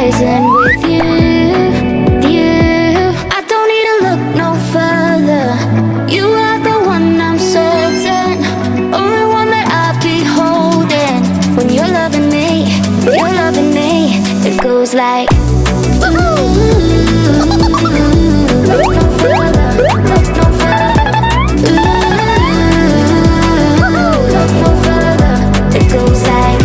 present with you. I don't need to look no further. You are the one I'm certain, only one that I'll be holding. When you're loving me, it goes like look no further, look no further. Look no further, it goes like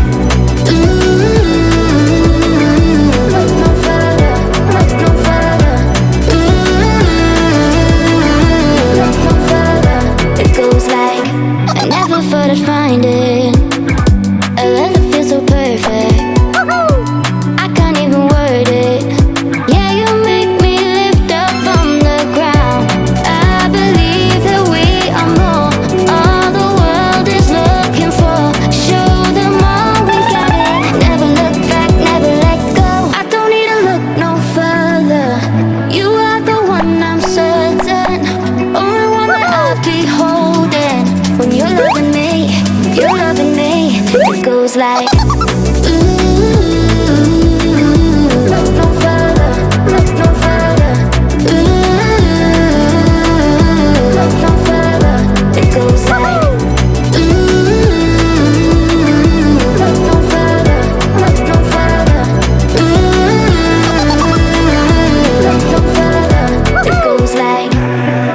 look no further, look no further. Look no further, it goes like I never thought I'd find it. A love that feels so perfect. I can't even word it. Yeah, you make me lift up from the ground. I believe that we are more. All the world is looking for. Show them all we got it. Never look back, never let go. I don't need to look no further. You are the one I'm certain, only one that I'll be holding. When you're loving me, it goes like look no further, look no further. Look no further, it goes like look no further, look no further. Look no further, it goes like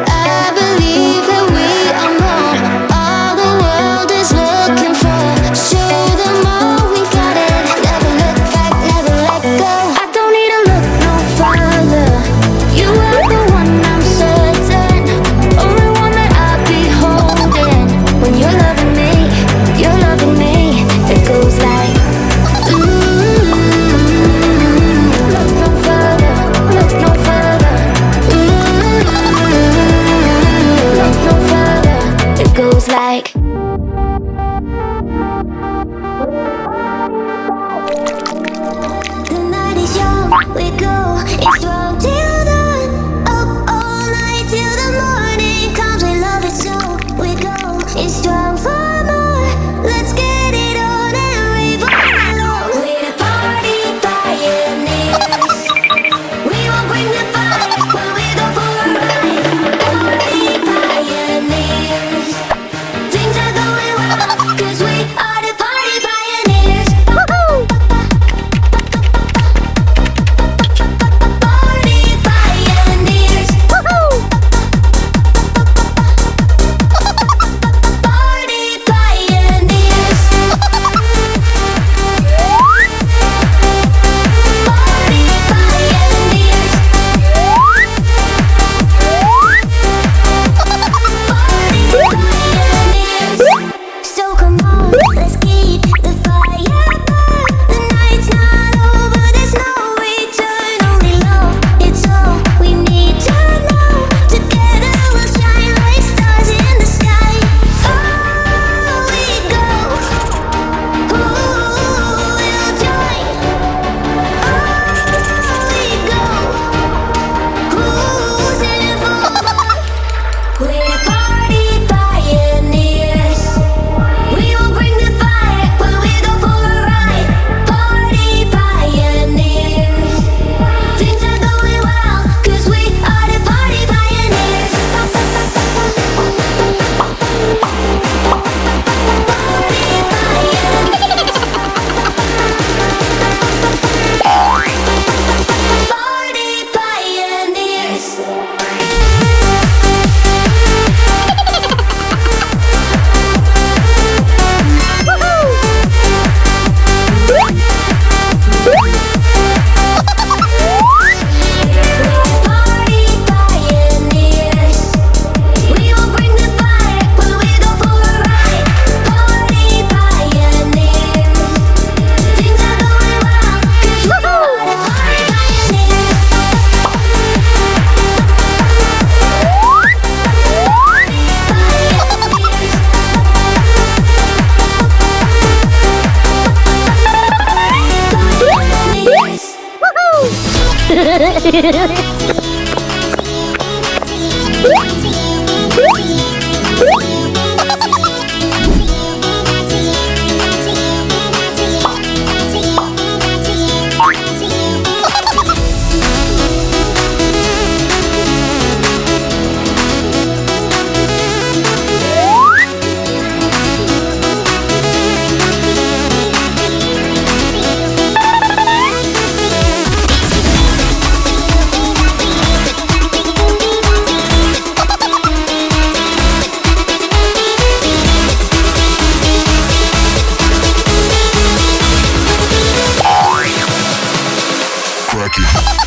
I believe that we are more. All the world is looking for. Show them all we got it. Never look back, never let go. I don't need to look no further. You are the one I'm certain, only one that I'll be holding. When you're loving me, it goes like look no further, look no further. Look no further, it goes like the night is young, we go, it's strong till dawn. Up all night till the morning comes, we love it so. We go, it's strong for more. Let's get it on and rave all along. We're the party pioneers. We won't bring the fire when we go for a ride. Party pioneers. Things are going well, 'cause we are the party pioneers. Party pioneers. Party pioneers. Party pioneers. So come on, let's keep the fire burn. The night's not over, there's no return. Only love, it's all we need to know. Together we'll shine like stars in the sky. Oh, we go. Who will join? Oh, we go. Who's in for more? We're the party pioneers. We will bring the fire when we go for a ride. Party pioneers. Things are going well, 'cause we are the party pioneers. Party pioneers. Party pioneers. Party pioneers. We will bring the fire when we go for a ride. Party pioneers. Things are going well, 'cause we are the party pioneers. work it.